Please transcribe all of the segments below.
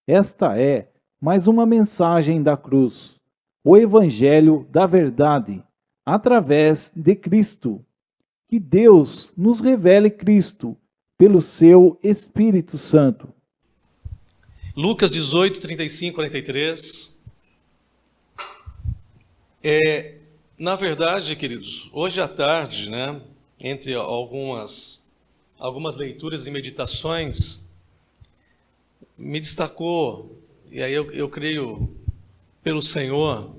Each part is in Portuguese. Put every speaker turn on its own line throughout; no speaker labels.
Esta é mais uma mensagem da cruz, o Evangelho da verdade, através de Cristo. Que Deus nos revele Cristo pelo seu Espírito Santo.
Lucas 18, 35, 43. Na verdade, queridos, hoje à tarde, entre algumas leituras e meditações, me destacou, e aí eu creio pelo Senhor,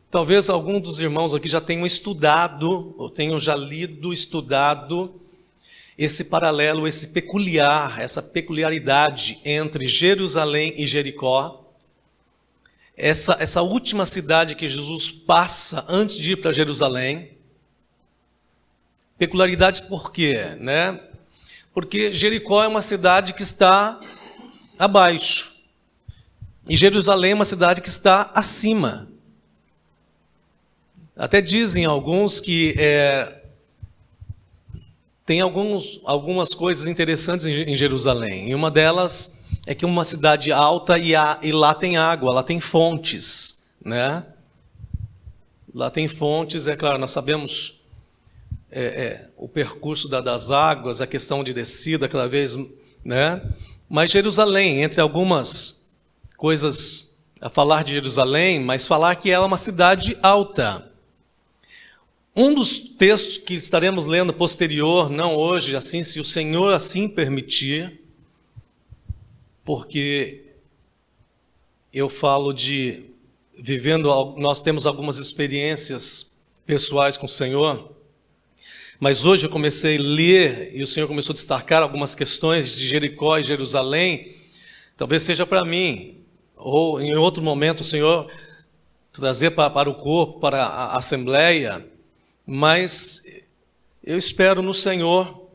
talvez algum dos irmãos aqui já tenham estudado, ou tenham já lido, estudado, esse paralelo, essa peculiaridade entre Jerusalém e Jericó, essa última cidade que Jesus passa antes de ir para Jerusalém. Peculiaridades por quê? Porque Jericó é uma cidade que está abaixo, e Jerusalém é uma cidade que está acima. Até dizem alguns que tem algumas coisas interessantes em Jerusalém. E uma delas é que é uma cidade alta e lá tem água, lá tem fontes, Lá tem fontes, é claro, nós sabemos o percurso das águas, a questão de descida cada vez, Mas Jerusalém, entre algumas coisas a falar de Jerusalém, mas falar que ela é uma cidade alta. Um dos textos que estaremos lendo posterior, não hoje, assim, se o Senhor assim permitir, porque eu falo de nós temos algumas experiências pessoais com o Senhor, mas hoje eu comecei a ler e o Senhor começou a destacar algumas questões de Jericó e Jerusalém, talvez seja para mim, ou em outro momento o Senhor trazer para o corpo, para a assembleia. Mas eu espero no Senhor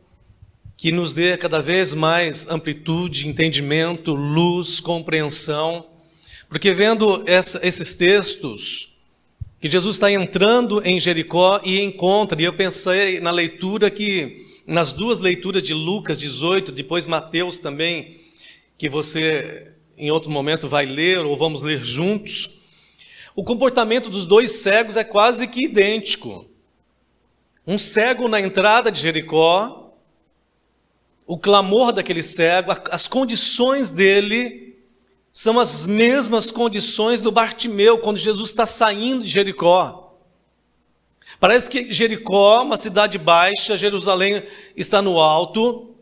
que nos dê cada vez mais amplitude, entendimento, luz, compreensão, porque vendo esses textos, que Jesus está entrando em Jericó e encontra, e eu pensei na leitura nas duas leituras de Lucas 18, depois Mateus também, que você em outro momento vai ler, ou vamos ler juntos, o comportamento dos dois cegos é quase que idêntico. Um cego na entrada de Jericó, o clamor daquele cego, as condições dele são as mesmas condições do Bartimeu, quando Jesus está saindo de Jericó. Parece que Jericó, uma cidade baixa, Jerusalém está no alto,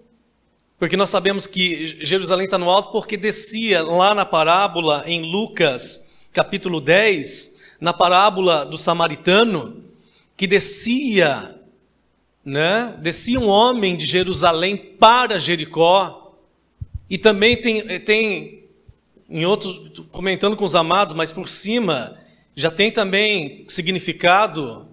porque nós sabemos que Jerusalém está no alto porque descia lá na parábola, em Lucas, capítulo 10, na parábola do samaritano, que descia um homem de Jerusalém para Jericó, e também tem em outros, comentando com os amados, mas por cima, já tem também significado,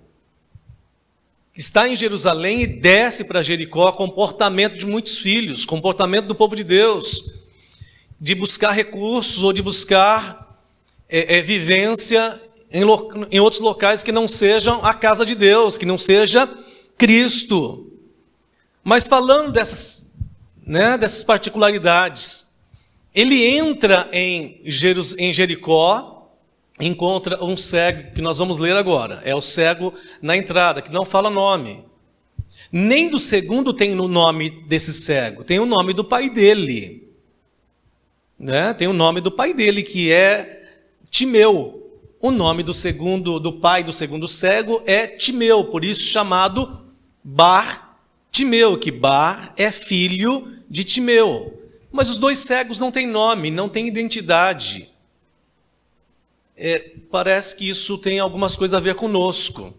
está em Jerusalém e desce para Jericó, comportamento de muitos filhos, comportamento do povo de Deus, de buscar recursos ou de buscar vivência em outros locais que não sejam a casa de Deus, que não seja Cristo. Mas falando dessas particularidades, ele entra em Jericó, encontra um cego, que nós vamos ler agora, é o cego na entrada, que não fala nome. Nem do segundo tem o nome desse cego, tem o nome do pai dele. Tem o nome do pai dele, que é Timeu. O nome do pai do segundo cego é Timeu, por isso chamado Bar-Timeu, que Bar é filho de Timeu. Mas os dois cegos não têm nome, não têm identidade. Parece que isso tem algumas coisas a ver conosco.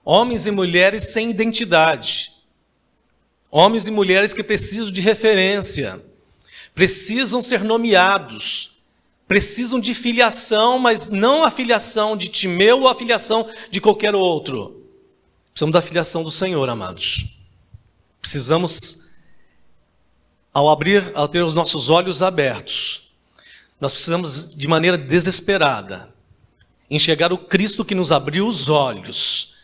Homens e mulheres sem identidade. Homens e mulheres que precisam de referência. Precisam ser nomeados. Precisam de filiação, mas não a filiação de Timeu ou a filiação de qualquer outro. Precisamos da filiação do Senhor, amados. Precisamos, ao ter os nossos olhos abertos, nós precisamos, de maneira desesperada, enxergar o Cristo que nos abriu os olhos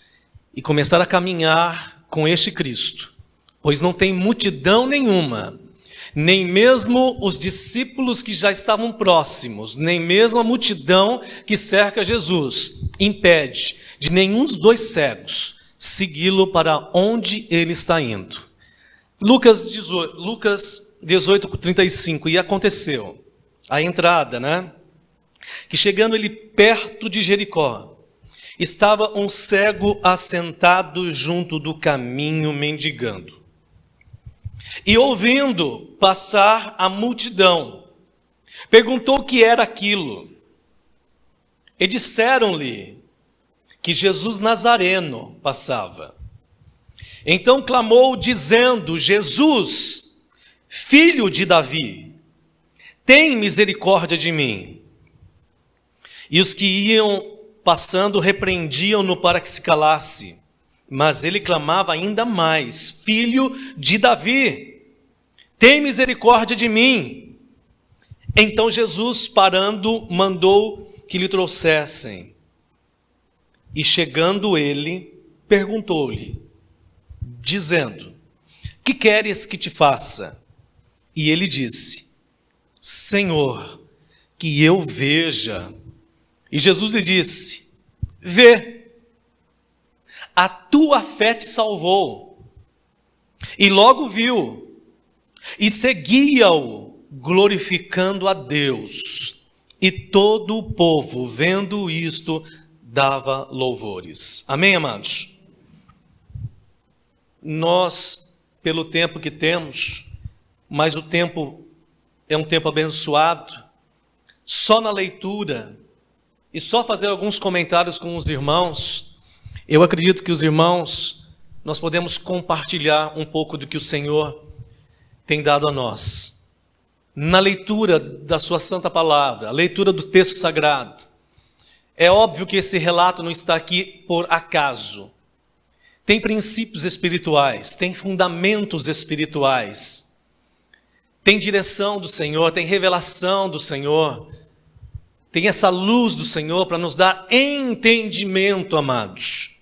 e começar a caminhar com este Cristo, pois não tem multidão nenhuma, nem mesmo os discípulos que já estavam próximos, nem mesmo a multidão que cerca Jesus, impede de nenhum dos dois cegos segui-lo para onde ele está indo. Lucas 18:35, e aconteceu, a entrada, que chegando ele perto de Jericó, estava um cego assentado junto do caminho mendigando. E ouvindo passar a multidão, perguntou o que era aquilo. E disseram-lhe que Jesus Nazareno passava. Então clamou dizendo: Jesus, filho de Davi, tem misericórdia de mim. E os que iam passando repreendiam-no para que se calasse. Mas ele clamava ainda mais: Filho de Davi, tem misericórdia de mim. Então Jesus, parando, mandou que lhe trouxessem. E chegando ele, perguntou-lhe, dizendo: que queres que te faça? E ele disse: Senhor, que eu veja. E Jesus lhe disse: vê, a tua fé te salvou. E logo viu, e seguia-o, glorificando a Deus. E todo o povo, vendo isto, dava louvores. Amém, amados? Nós, pelo tempo que temos, mas o tempo é um tempo abençoado, só na leitura e só fazer alguns comentários com os irmãos, eu acredito que os irmãos, nós podemos compartilhar um pouco do que o Senhor tem dado a nós. Na leitura da sua santa palavra, a leitura do texto sagrado, é óbvio que esse relato não está aqui por acaso. Tem princípios espirituais, tem fundamentos espirituais, tem direção do Senhor, tem revelação do Senhor, tem essa luz do Senhor para nos dar entendimento, amados.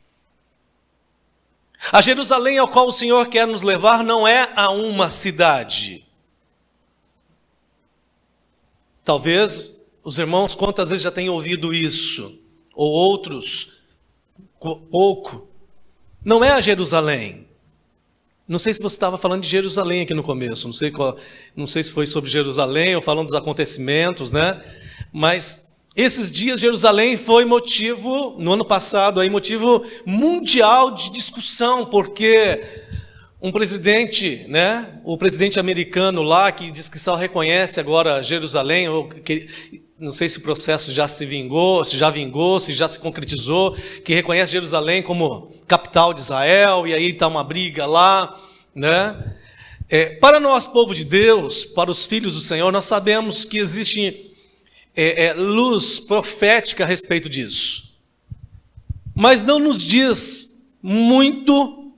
A Jerusalém ao qual o Senhor quer nos levar não é a uma cidade. Talvez os irmãos quantas vezes já tenham ouvido isso, ou outros pouco. Não é a Jerusalém. Não sei se você estava falando de Jerusalém aqui no começo, não sei se foi sobre Jerusalém ou falando dos acontecimentos, Mas esses dias Jerusalém foi motivo, no ano passado, motivo mundial de discussão, porque um presidente, o presidente americano lá, que diz que só reconhece agora Jerusalém, não sei se o processo já se vingou, se já se concretizou, que reconhece Jerusalém como capital de Israel, e aí está uma briga lá, Para nós, povo de Deus, para os filhos do Senhor, nós sabemos que existe luz profética a respeito disso. Mas não nos diz muito,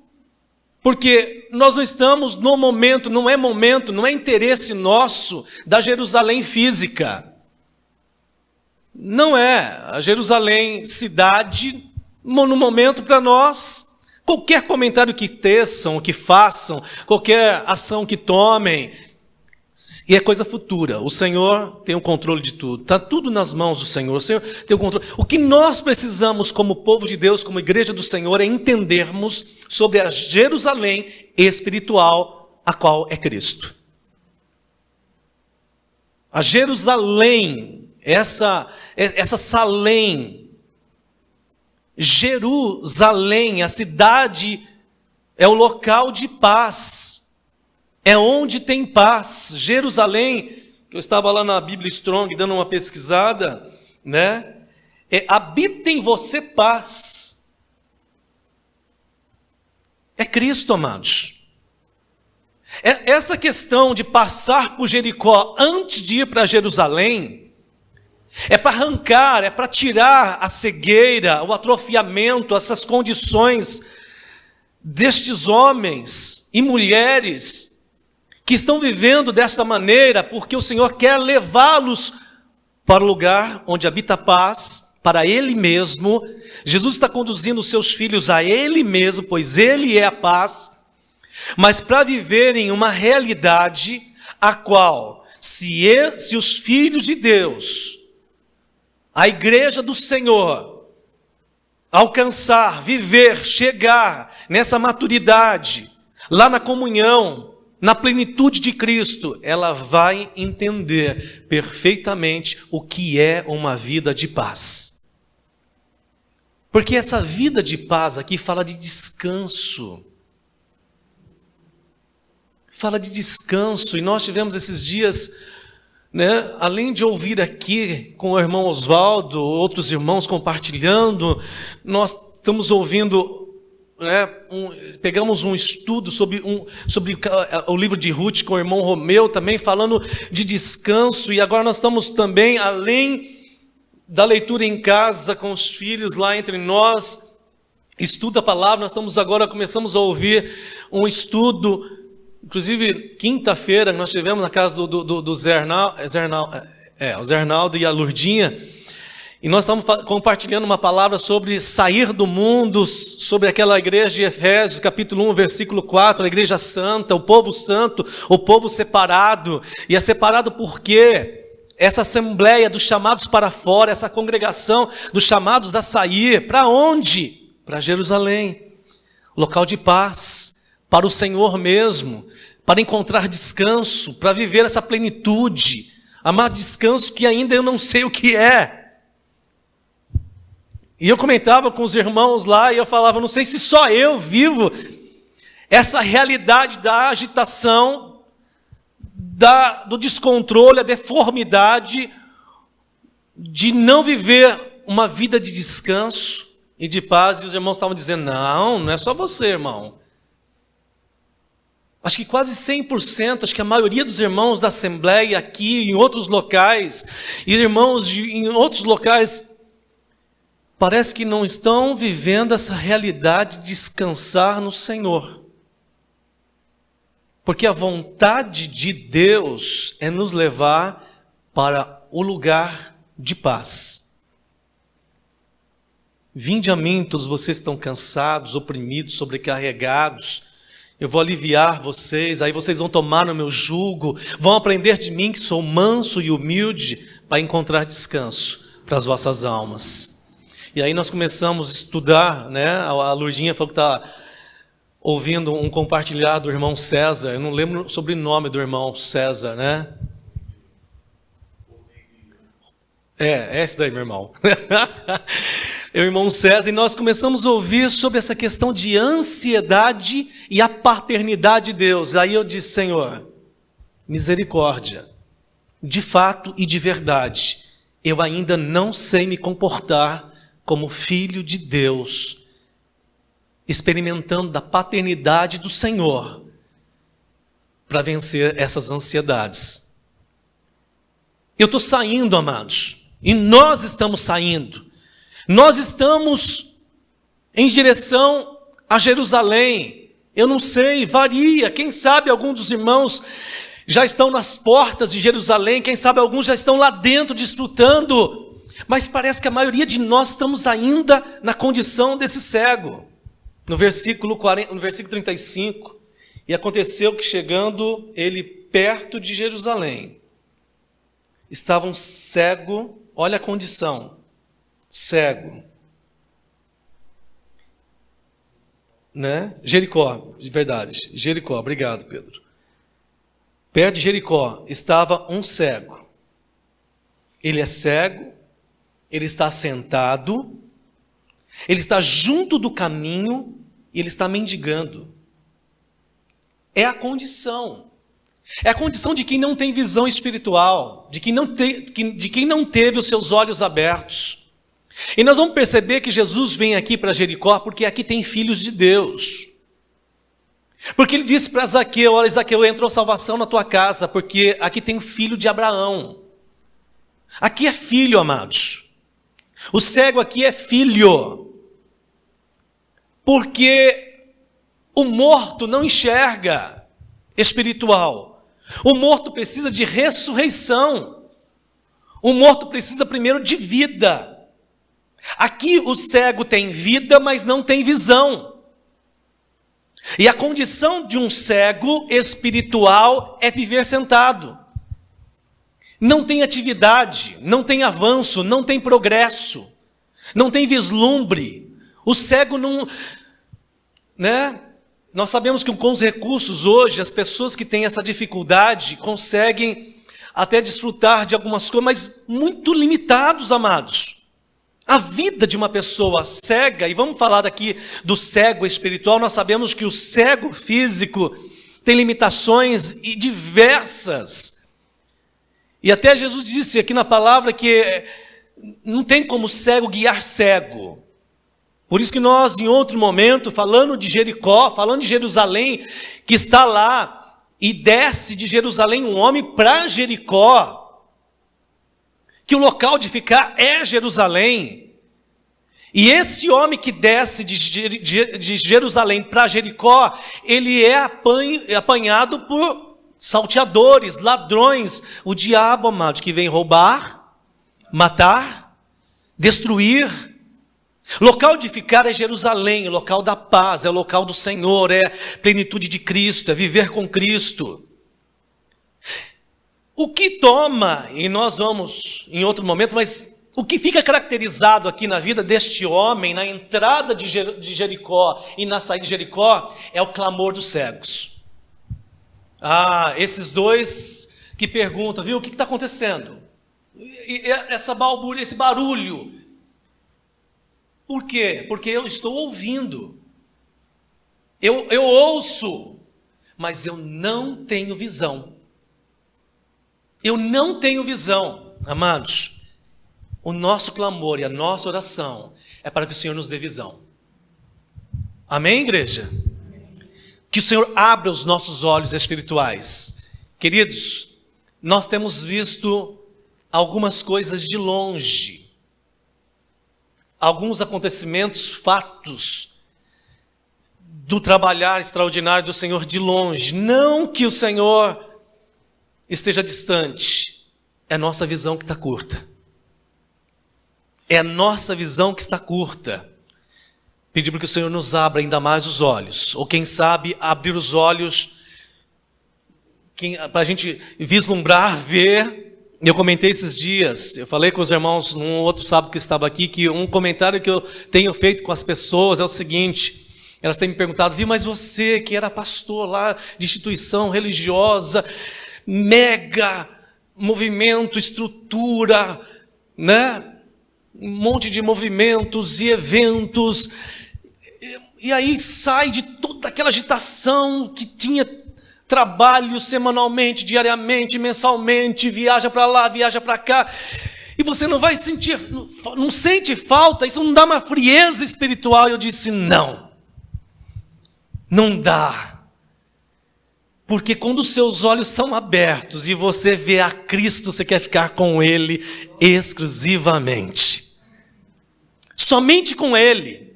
porque nós não estamos no momento, não é interesse nosso da Jerusalém física. Não é a Jerusalém cidade, no momento para nós, qualquer comentário que teçam, que façam, qualquer ação que tomem, e é coisa futura. O Senhor tem o controle de tudo. Está tudo nas mãos do Senhor. O Senhor tem o controle. O que nós precisamos como povo de Deus, como igreja do Senhor, é entendermos sobre a Jerusalém espiritual, a qual é Cristo. A Jerusalém, essa Salém, Jerusalém, a cidade, é o local de paz. É onde tem paz. Jerusalém, que eu estava lá na Bíblia Strong dando uma pesquisada, habita em você paz. É Cristo, amados. Essa questão de passar por Jericó antes de ir para Jerusalém, é para arrancar, é para tirar a cegueira, o atrofiamento, essas condições destes homens e mulheres que estão vivendo desta maneira, porque o Senhor quer levá-los para o lugar onde habita a paz, para Ele mesmo. Jesus está conduzindo os seus filhos a Ele mesmo, pois Ele é a paz, mas para viverem uma realidade a qual, se os filhos de Deus, a igreja do Senhor, alcançar, viver, chegar nessa maturidade, lá na comunhão, na plenitude de Cristo, ela vai entender perfeitamente o que é uma vida de paz. Porque essa vida de paz aqui fala de descanso. Fala de descanso, e nós tivemos esses dias, né, além de ouvir aqui com o irmão Oswaldo, outros irmãos compartilhando, nós estamos ouvindo, né, pegamos um estudo sobre o livro de Ruth com o irmão Romeu, também falando de descanso, e agora nós estamos também, além da leitura em casa com os filhos lá entre nós, estuda a palavra, nós começamos a ouvir um estudo. Inclusive, quinta-feira, nós estivemos na casa do o Zernaldo e a Lurdinha, e nós estamos compartilhando uma palavra sobre sair do mundo, sobre aquela igreja de Efésios, capítulo 1, versículo 4, a igreja santa, o povo santo, o povo separado. E é separado por quê? Essa assembleia dos chamados para fora, essa congregação dos chamados a sair, para onde? Para Jerusalém, local de paz, para o Senhor mesmo, para encontrar descanso, para viver essa plenitude, amar descanso que ainda eu não sei o que é. E eu comentava com os irmãos lá, e eu falava, não sei se só eu vivo essa realidade da agitação, do descontrole, a deformidade, de não viver uma vida de descanso e de paz. E os irmãos estavam dizendo, não é só você, irmão. Acho que quase 100%, acho que a maioria dos irmãos da Assembleia aqui, em outros locais, e irmãos em outros locais, parece que não estão vivendo essa realidade de descansar no Senhor. Porque a vontade de Deus é nos levar para o lugar de paz. Vinde a mim, todos vocês estão cansados, oprimidos, sobrecarregados. Eu vou aliviar vocês, aí vocês vão tomar no meu jugo, vão aprender de mim que sou manso e humilde, para encontrar descanso para as vossas almas. E aí nós começamos a estudar, né? A Lurdinha falou que está ouvindo um compartilhar do irmão César, eu não lembro o sobrenome do irmão César, né? É esse daí, meu irmão. O irmão César, e nós começamos a ouvir sobre essa questão de ansiedade e a paternidade de Deus. Aí eu disse, Senhor, misericórdia, de fato e de verdade, eu ainda não sei me comportar como filho de Deus, experimentando da paternidade do Senhor, para vencer essas ansiedades. Eu estou saindo, amados, e nós estamos saindo. Nós estamos em direção a Jerusalém. Eu não sei, varia. Quem sabe alguns dos irmãos já estão nas portas de Jerusalém. Quem sabe alguns já estão lá dentro desfrutando. Mas parece que a maioria de nós estamos ainda na condição desse cego. No versículo 35. E aconteceu que chegando ele perto de Jerusalém, estava um cego, olha a condição. Cego, né? Jericó, de verdade, Jericó, obrigado, Pedro. Perto de Jericó estava um cego. Ele é cego, ele está sentado, ele está junto do caminho e ele está mendigando. É a condição. É a condição de quem não tem visão espiritual, de quem não teve os seus olhos abertos. E nós vamos perceber que Jesus vem aqui para Jericó porque aqui tem filhos de Deus. Porque ele disse para Zaqueu, olha Zaqueu, entrou salvação na tua casa, porque aqui tem o filho de Abraão. Aqui é filho, amados. O cego aqui é filho. Porque o morto não enxerga espiritual. O morto precisa de ressurreição. O morto precisa primeiro de vida. Aqui o cego tem vida, mas não tem visão. E a condição de um cego espiritual é viver sentado. Não tem atividade, não tem avanço, não tem progresso, não tem vislumbre. O cego não, né? Nós sabemos que com os recursos hoje, as pessoas que têm essa dificuldade conseguem até desfrutar de algumas coisas, mas muito limitados, amados. A vida de uma pessoa cega, e vamos falar aqui do cego espiritual, nós sabemos que o cego físico tem limitações e diversas. E até Jesus disse aqui na palavra que não tem como cego guiar cego. Por isso que nós, em outro momento, falando de Jericó, falando de Jerusalém, que está lá, e desce de Jerusalém um homem para Jericó, que o local de ficar é Jerusalém. E esse homem que desce de Jerusalém para Jericó, ele é apanhado por salteadores, ladrões, o diabo, amado, que vem roubar, matar, destruir. Local de ficar é Jerusalém, o local da paz, é o local do Senhor, é plenitude de Cristo, é viver com Cristo. O que toma, e nós vamos em outro momento, mas o que fica caracterizado aqui na vida deste homem, na entrada de Jericó e na saída de Jericó, é o clamor dos cegos. Esses dois que perguntam, viu, o que está acontecendo? Esse barulho. Por quê? Porque eu estou ouvindo. Eu ouço, mas eu não tenho visão. Eu não tenho visão. Amados, o nosso clamor e a nossa oração é para que o Senhor nos dê visão. Amém, igreja? Que o Senhor abra os nossos olhos espirituais. Queridos, nós temos visto algumas coisas de longe. Alguns acontecimentos, fatos do trabalhar extraordinário do Senhor de longe. Não que o Senhor esteja distante, é a nossa visão que está curta. É a nossa visão que está curta. Pedir para que o Senhor nos abra ainda mais os olhos, ou quem sabe abrir os olhos para a gente vislumbrar, ver. Eu comentei esses dias, eu falei com os irmãos num outro sábado que estava aqui, que um comentário que eu tenho feito com as pessoas é o seguinte: elas têm me perguntado, mas você que era pastor lá de instituição religiosa, mega movimento, estrutura, né? Um monte de movimentos e eventos, e aí sai de toda aquela agitação que tinha trabalho semanalmente, diariamente, mensalmente, viaja para lá, viaja para cá, e você não vai sentir, não sente falta, isso não dá uma frieza espiritual. Eu disse, não dá, porque quando os seus olhos são abertos e você vê a Cristo, você quer ficar com Ele exclusivamente, somente com Ele.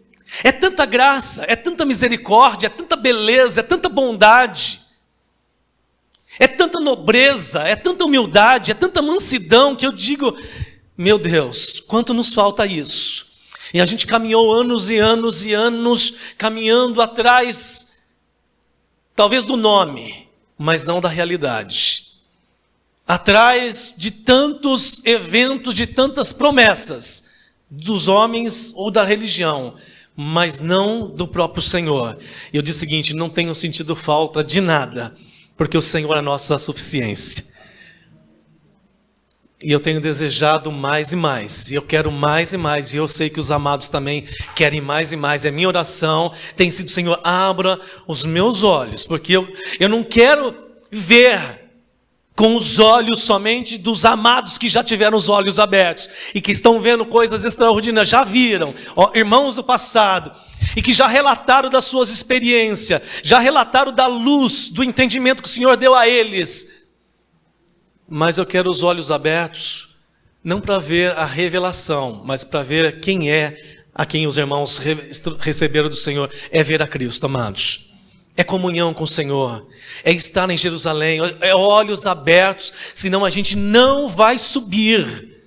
É tanta graça, é tanta misericórdia, é tanta beleza, é tanta bondade, é tanta nobreza, é tanta humildade, é tanta mansidão, que eu digo, meu Deus, quanto nos falta isso. E a gente caminhou anos e anos e anos, caminhando atrás, talvez do nome, mas não da realidade. Atrás de tantos eventos, de tantas promessas, dos homens ou da religião, mas não do próprio Senhor. E eu disse o seguinte, não tenho sentido falta de nada, porque o Senhor é a nossa suficiência. E eu tenho desejado mais e mais, e eu quero mais e mais, e eu sei que os amados também querem mais e mais. E a minha oração tem sido, Senhor, abra os meus olhos, porque eu não quero ver com os olhos somente dos amados que já tiveram os olhos abertos, e que estão vendo coisas extraordinárias, já viram, irmãos do passado, e que já relataram das suas experiências, já relataram da luz, do entendimento que o Senhor deu a eles. Mas eu quero os olhos abertos, não para ver a revelação, mas para ver quem é a quem os irmãos receberam do Senhor. É ver a Cristo, amados. É comunhão com o Senhor, é estar em Jerusalém, é olhos abertos, senão a gente não vai subir.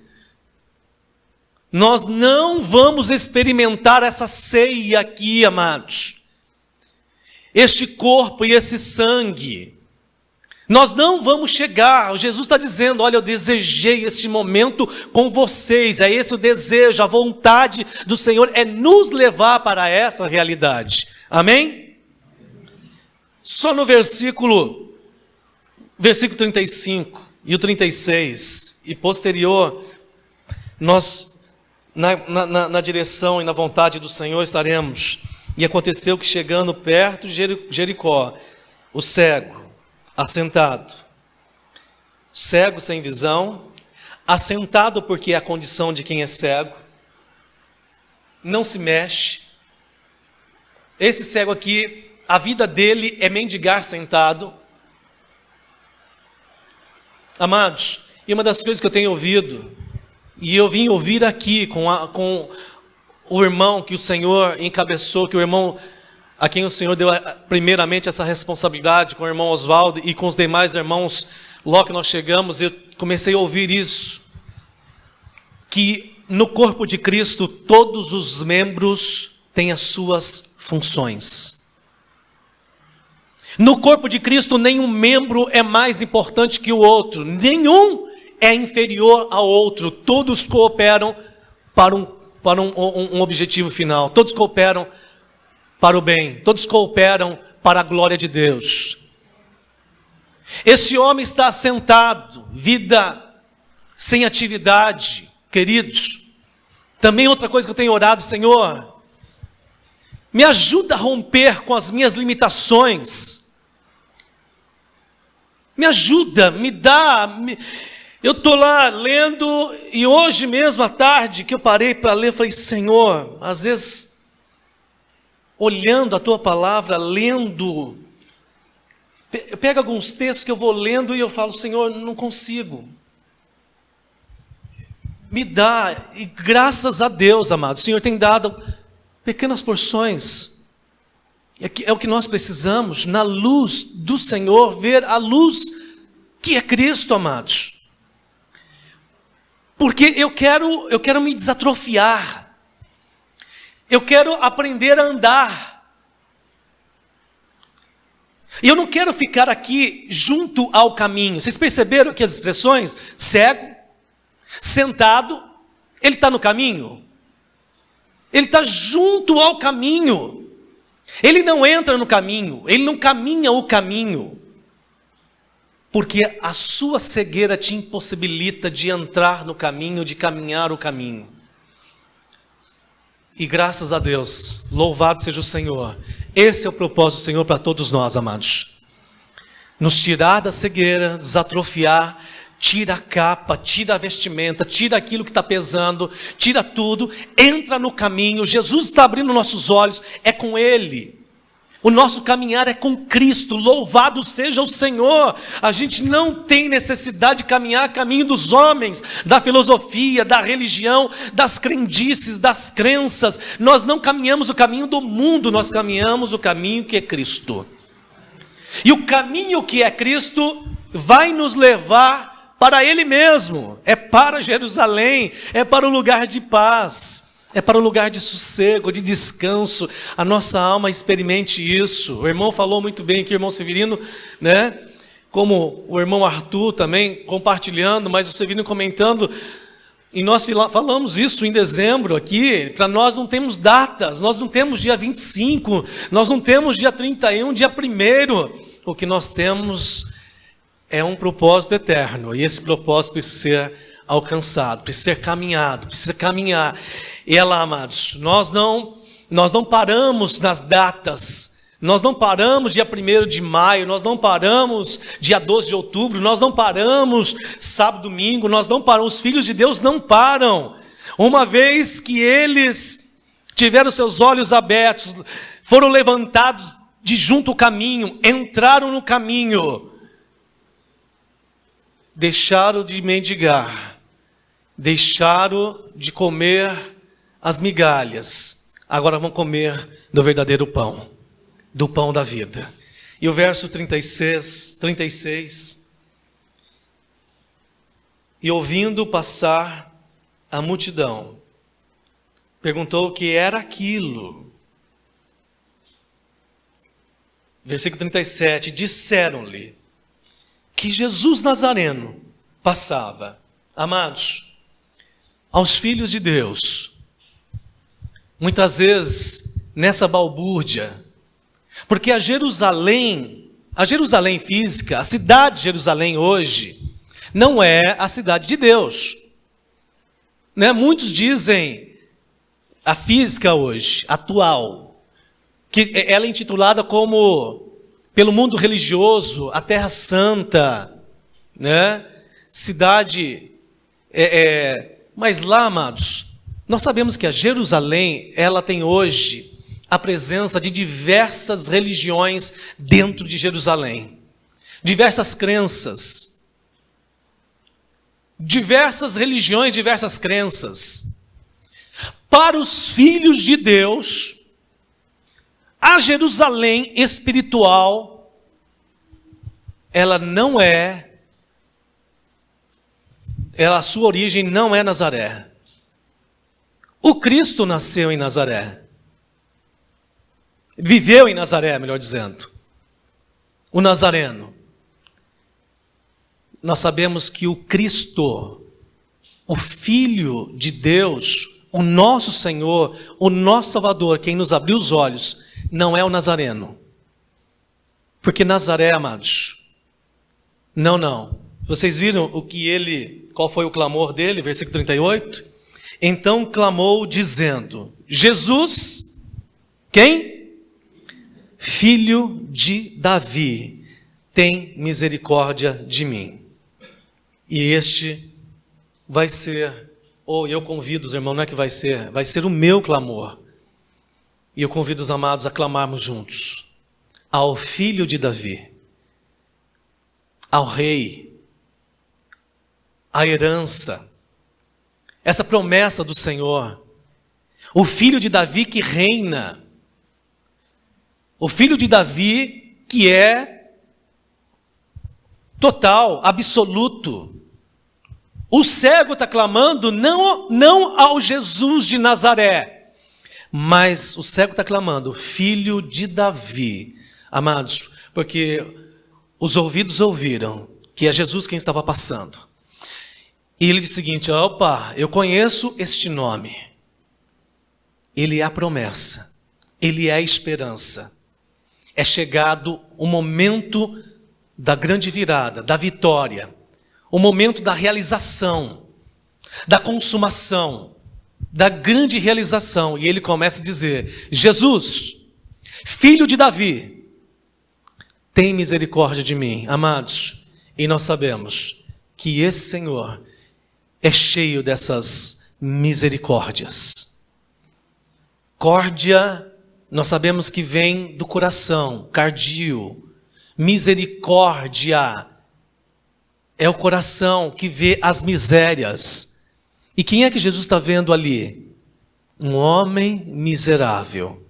Nós não vamos experimentar essa ceia aqui, amados. este corpo e esse sangue. Nós não vamos chegar. Jesus está dizendo: olha, eu desejei este momento com vocês. É esse o desejo, a vontade do Senhor é nos levar para essa realidade. Amém? Só no versículo 35 e o 36 e posterior, nós na direção e na vontade do Senhor estaremos. E aconteceu que, chegando perto de Jericó, o cego, assentado, cego sem visão, assentado porque é a condição de quem é cego, não se mexe. Esse cego aqui, a vida dele é mendigar sentado. Amados, e uma das coisas que eu tenho ouvido, e eu vim ouvir aqui com o irmão que o Senhor encabeçou, que o irmão a quem o Senhor deu primeiramente essa responsabilidade, com o irmão Oswaldo e com os demais irmãos, logo que nós chegamos, eu comecei a ouvir isso, que no corpo de Cristo todos os membros têm as suas funções. No corpo de Cristo nenhum membro é mais importante que o outro, nenhum é inferior ao outro, todos cooperam para um objetivo final, todos cooperam para o bem, todos cooperam para a glória de Deus. Esse homem está sentado, vida sem atividade, queridos. Também outra coisa que eu tenho orado: Senhor, me ajuda a romper com as minhas limitações, me ajuda, eu estou lá lendo, e hoje mesmo à tarde que eu parei para ler, falei: Senhor, às vezes olhando a tua palavra, lendo, eu pego alguns textos que eu vou lendo e eu falo: Senhor, não consigo. Me dá, e graças a Deus, amado, o Senhor tem dado pequenas porções. É o que nós precisamos, na luz do Senhor, ver a luz que é Cristo, amados. Porque eu quero me desatrofiar. Eu quero aprender a andar. E eu não quero ficar aqui junto ao caminho. Vocês perceberam que as expressões cego, sentado, ele está no caminho? Ele está junto ao caminho. Ele não entra no caminho, ele não caminha o caminho. Porque a sua cegueira te impossibilita de entrar no caminho, de caminhar o caminho. E graças a Deus, louvado seja o Senhor, esse é o propósito do Senhor para todos nós, amados. Nos tirar da cegueira, desatrofiar, tira a capa, tira a vestimenta, tira aquilo que está pesando, tira tudo, entra no caminho. Jesus está abrindo nossos olhos, é com Ele. O nosso caminhar é com Cristo, louvado seja o Senhor. A gente não tem necessidade de caminhar caminho dos homens, da filosofia, da religião, das crendices, das crenças. Nós não caminhamos o caminho do mundo, nós caminhamos o caminho que é Cristo. E o caminho que é Cristo vai nos levar para Ele mesmo, é para Jerusalém, é para o lugar de paz. É para um lugar de sossego, de descanso. A nossa alma experimente isso. O irmão falou muito bem aqui, o irmão Severino, né? Como o irmão Arthur também compartilhando, mas o Severino comentando. E nós falamos isso em dezembro aqui. Para nós não temos datas, nós não temos dia 25, nós não temos dia 31, dia 1º. O que nós temos é um propósito eterno. E esse propósito precisa ser alcançado, precisa ser caminhado, precisa caminhar. E é lá, amados, nós não paramos nas datas, nós não paramos dia 1º de maio, nós não paramos dia 12 de outubro, nós não paramos sábado, domingo, nós não paramos, os filhos de Deus não param. Uma vez que eles tiveram seus olhos abertos, foram levantados de junto ao caminho, entraram no caminho, deixaram de mendigar, deixaram de comer as migalhas, agora vão comer do verdadeiro pão, do pão da vida. E o verso 36, e ouvindo passar a multidão, perguntou o que era aquilo. versículo 37, disseram-lhe que Jesus Nazareno passava. Amados, aos filhos de Deus, muitas vezes nessa balbúrdia, porque a Jerusalém física, a cidade de Jerusalém hoje, não é a cidade de Deus. Né? Muitos dizem a física hoje, atual, que ela é intitulada como, pelo mundo religioso, a Terra Santa, né? Cidade, mas lá, amados, nós sabemos que a Jerusalém, ela tem hoje a presença de diversas religiões dentro de Jerusalém, diversas crenças, diversas religiões, diversas crenças. Para os filhos de Deus, a Jerusalém espiritual, a sua origem não é Nazaré. O Cristo nasceu em Nazaré. Viveu em Nazaré, melhor dizendo. O Nazareno. Nós sabemos que o Cristo, o Filho de Deus, o nosso Senhor, o nosso Salvador, quem nos abriu os olhos, não é o Nazareno. Porque Nazaré, amados, não. Vocês viram qual foi o clamor dele, versículo 38? Então clamou dizendo, Jesus, quem? Filho de Davi, tem misericórdia de mim. E este vai ser, eu convido os irmãos, não é que vai ser o meu clamor. E eu convido os amados a clamarmos juntos ao Filho de Davi, ao Rei, à herança, essa promessa do Senhor, o Filho de Davi que reina, o Filho de Davi que é total, absoluto. O cego está clamando não ao Jesus de Nazaré, mas o cego está clamando, Filho de Davi. Amados, porque os ouvidos ouviram que é Jesus quem estava passando. E ele disse o seguinte, eu conheço este nome. Ele é a promessa, ele é a esperança. É chegado o momento da grande virada, da vitória, o momento da realização, da consumação, da grande realização. E ele começa a dizer, Jesus, Filho de Davi, tem misericórdia de mim. Amados, e nós sabemos que esse Senhor é cheio dessas misericórdias. Córdia, nós sabemos que vem do coração, cardio. Misericórdia é o coração que vê as misérias. E quem é que Jesus está vendo ali? Um homem miserável.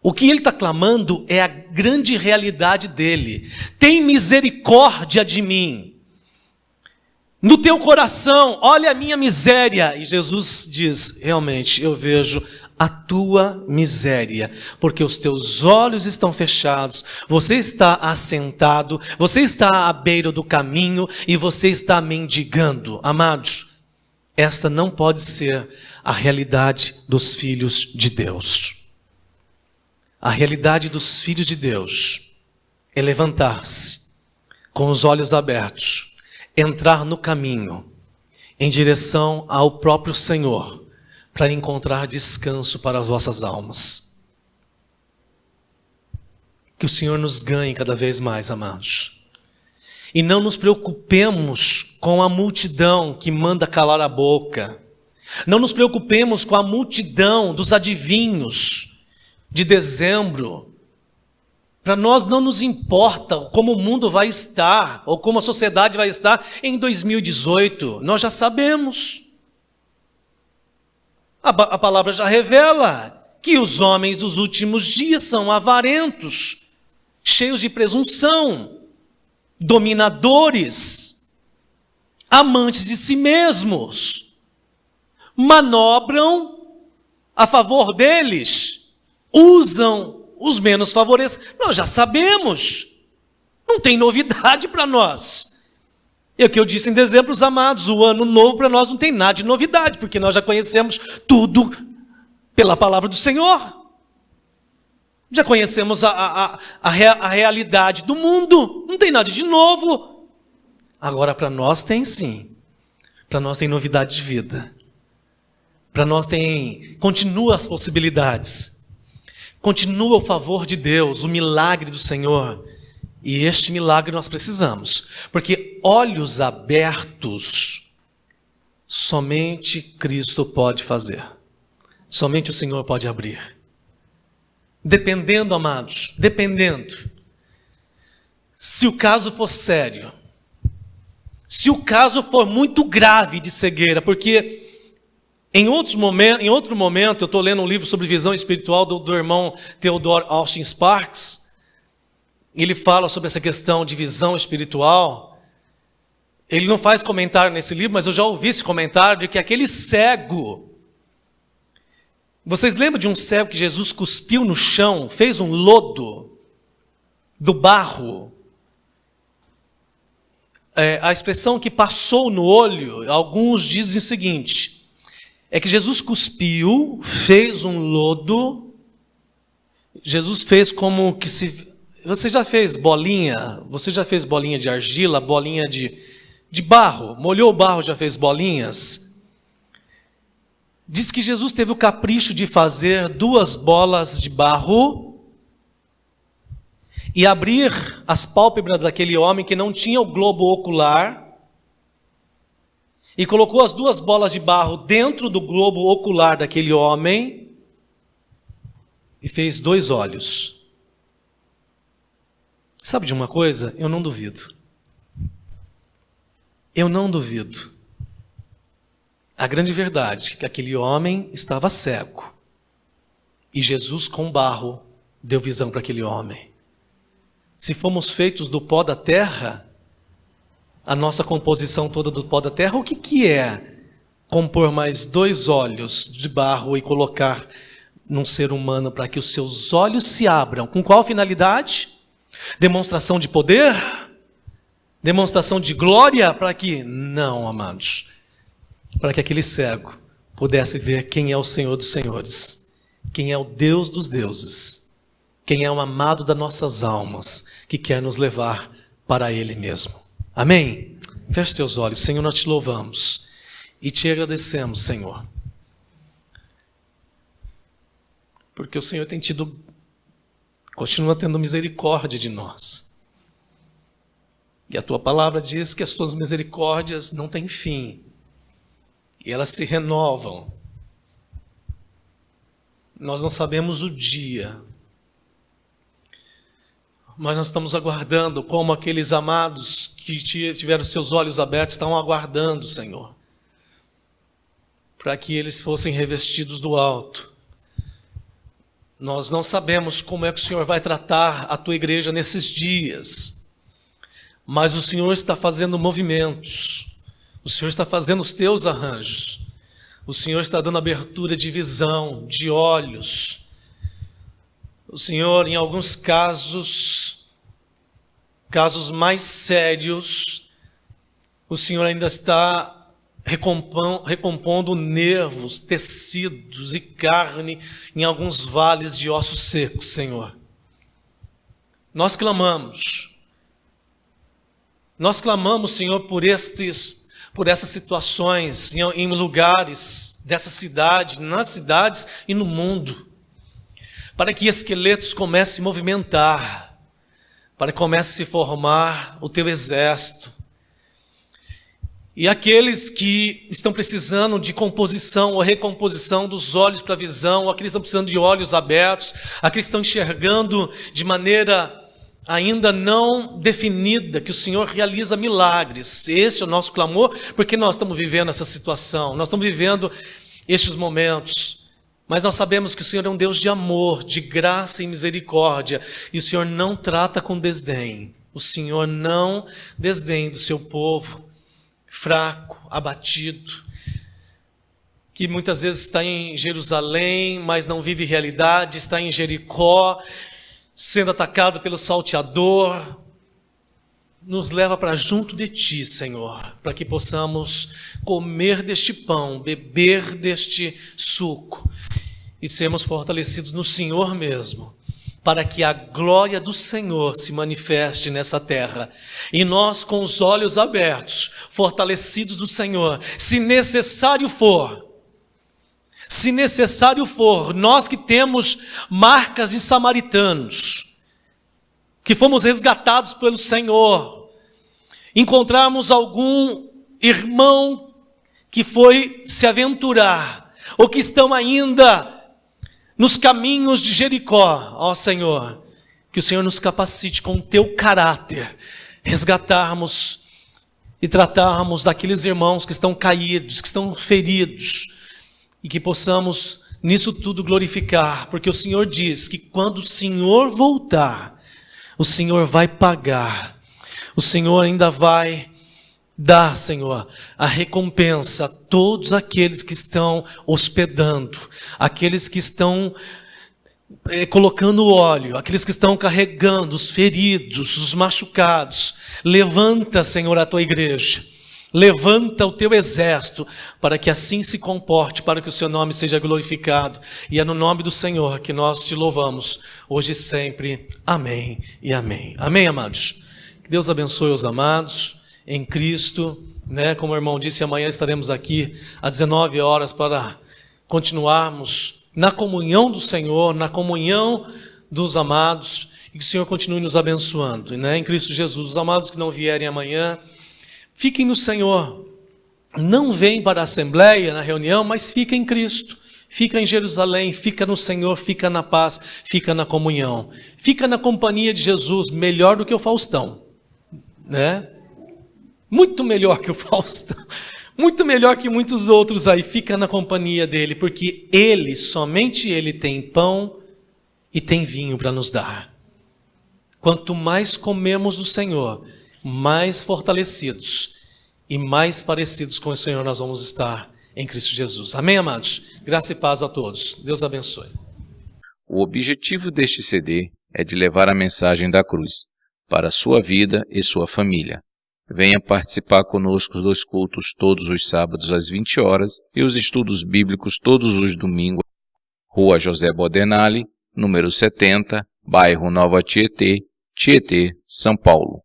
O que ele está clamando é a grande realidade dele. Tem misericórdia de mim. No teu coração, olha a minha miséria. E Jesus diz, realmente, eu vejo a tua miséria, porque os teus olhos estão fechados, você está assentado, você está à beira do caminho e você está mendigando. Amados, esta não pode ser a realidade dos filhos de Deus. A realidade dos filhos de Deus é levantar-se com os olhos abertos, entrar no caminho em direção ao próprio Senhor, para encontrar descanso para as vossas almas. Que o Senhor nos ganhe cada vez mais, amados. E não nos preocupemos com a multidão que manda calar a boca. Não nos preocupemos com a multidão dos adivinhos de dezembro. Para nós não nos importa como o mundo vai estar, ou como a sociedade vai estar em 2018. Nós já sabemos. A palavra já revela que os homens dos últimos dias são avarentos, cheios de presunção, dominadores, amantes de si mesmos, manobram a favor deles, usam os menos favorecidos, nós já sabemos. Não tem novidade para nós. É o que eu disse em dezembro, os amados, o ano novo para nós não tem nada de novidade, porque nós já conhecemos tudo pela palavra do Senhor. Já conhecemos a realidade do mundo, não tem nada de novo. Agora para nós tem sim, para nós tem novidade de vida. Para nós continua as possibilidades, continua o favor de Deus, o milagre do Senhor. E este milagre nós precisamos, porque olhos abertos, somente Cristo pode fazer, somente o Senhor pode abrir. Dependendo, amados, dependendo, se o caso for sério, se o caso for muito grave de cegueira, porque em outro momento, eu estou lendo um livro sobre visão espiritual do irmão Theodore Austin Sparks. Ele fala sobre essa questão de visão espiritual. Ele não faz comentário nesse livro, mas eu já ouvi esse comentário de que aquele cego... Vocês lembram de um cego que Jesus cuspiu no chão, fez um lodo do barro? A expressão que passou no olho, alguns dizem o seguinte... É que Jesus cuspiu, fez um lodo, Jesus fez como que se... Você já fez bolinha? Você já fez bolinha de argila, bolinha de barro? Molhou o barro, já fez bolinhas? Diz que Jesus teve o capricho de fazer 2 bolas de barro e abrir as pálpebras daquele homem que não tinha o globo ocular, e colocou as 2 bolas de barro dentro do globo ocular daquele homem e fez 2 olhos. Sabe de uma coisa? Eu não duvido. Eu não duvido. A grande verdade é que aquele homem estava cego e Jesus com barro deu visão para aquele homem. Se fomos feitos do pó da terra, a nossa composição toda do pó da terra, o que é compor mais 2 olhos de barro e colocar num ser humano para que os seus olhos se abram? Com qual finalidade? Demonstração de poder? Demonstração de glória? Para que? Não, amados. Para que aquele cego pudesse ver quem é o Senhor dos senhores, quem é o Deus dos deuses, quem é o amado das nossas almas, que quer nos levar para Ele mesmo. Amém? Feche teus olhos. Senhor, nós te louvamos e te agradecemos, Senhor, porque o Senhor continua tendo misericórdia de nós. E a tua palavra diz que as tuas misericórdias não têm fim e elas se renovam. Nós não sabemos o dia, mas nós estamos aguardando, como aqueles amados que tiveram seus olhos abertos, estão aguardando, Senhor, para que eles fossem revestidos do alto. Nós não sabemos como é que o Senhor vai tratar a tua igreja nesses dias, mas o Senhor está fazendo movimentos, o Senhor está fazendo os teus arranjos, o Senhor está dando abertura de visão, de olhos. O Senhor, em alguns casos mais sérios, o Senhor ainda está recompondo nervos, tecidos e carne em alguns vales de ossos secos, Senhor. Nós clamamos, Senhor, por essas situações em lugares dessa cidade, nas cidades e no mundo, para que esqueletos comecem a se movimentar, para que comece a se formar o teu exército. E aqueles que estão precisando de composição ou recomposição dos olhos para a visão, ou aqueles que estão precisando de olhos abertos, aqueles que estão enxergando de maneira ainda não definida, que o Senhor realiza milagres. Esse é o nosso clamor, porque nós estamos vivendo essa situação, nós estamos vivendo estes momentos. Mas nós sabemos que o Senhor é um Deus de amor, de graça e misericórdia, e o Senhor não trata com desdém. O Senhor não desdém do seu povo fraco, abatido, que muitas vezes está em Jerusalém, mas não vive realidade, está em Jericó, sendo atacado pelo salteador. Nos leva para junto de Ti, Senhor, para que possamos comer deste pão, beber deste suco e sermos fortalecidos no Senhor mesmo, para que a glória do Senhor se manifeste nessa terra. E nós, com os olhos abertos, fortalecidos do Senhor, se necessário for, nós que temos marcas de samaritanos, que fomos resgatados pelo Senhor, encontrarmos algum irmão que foi se aventurar, ou que estão ainda nos caminhos de Jericó, ó Senhor, que o Senhor nos capacite com o Teu caráter, resgatarmos e tratarmos daqueles irmãos que estão caídos, que estão feridos, e que possamos nisso tudo glorificar, porque o Senhor diz que quando o Senhor voltar, o Senhor vai pagar, o Senhor ainda vai dar, Senhor, a recompensa a todos aqueles que estão hospedando, aqueles que estão colocando óleo, aqueles que estão carregando os feridos, os machucados. Levanta, Senhor, a Tua igreja, levanta o Teu exército, para que assim se comporte, para que o Seu nome seja glorificado. E é no nome do Senhor que nós Te louvamos, hoje e sempre. Amém e amém. Amém, amados? Que Deus abençoe os amados em Cristo, né? Como o irmão disse, amanhã estaremos aqui às 19 horas para continuarmos na comunhão do Senhor, na comunhão dos amados, e que o Senhor continue nos abençoando, né? Em Cristo Jesus. Os amados que não vierem amanhã, fiquem no Senhor, não vêm para a assembleia, na reunião, mas fica em Cristo, fica em Jerusalém, fica no Senhor, fica na paz, fica na comunhão, fica na companhia de Jesus, melhor do que o Faustão, né? Muito melhor que o Faustão, muito melhor que muitos outros aí, fica na companhia dele, porque ele, somente ele tem pão e tem vinho para nos dar. Quanto mais comemos do Senhor, mais fortalecidos e mais parecidos com o Senhor nós vamos estar em Cristo Jesus. Amém, amados? Graça e paz a todos. Deus abençoe.
O objetivo deste CD é de levar a mensagem da cruz para a sua vida e sua família. Venha participar conosco dos cultos todos os sábados às 20 horas e os estudos bíblicos todos os domingos. Rua José Bodenali, número 70, bairro Nova Tietê, Tietê, São Paulo.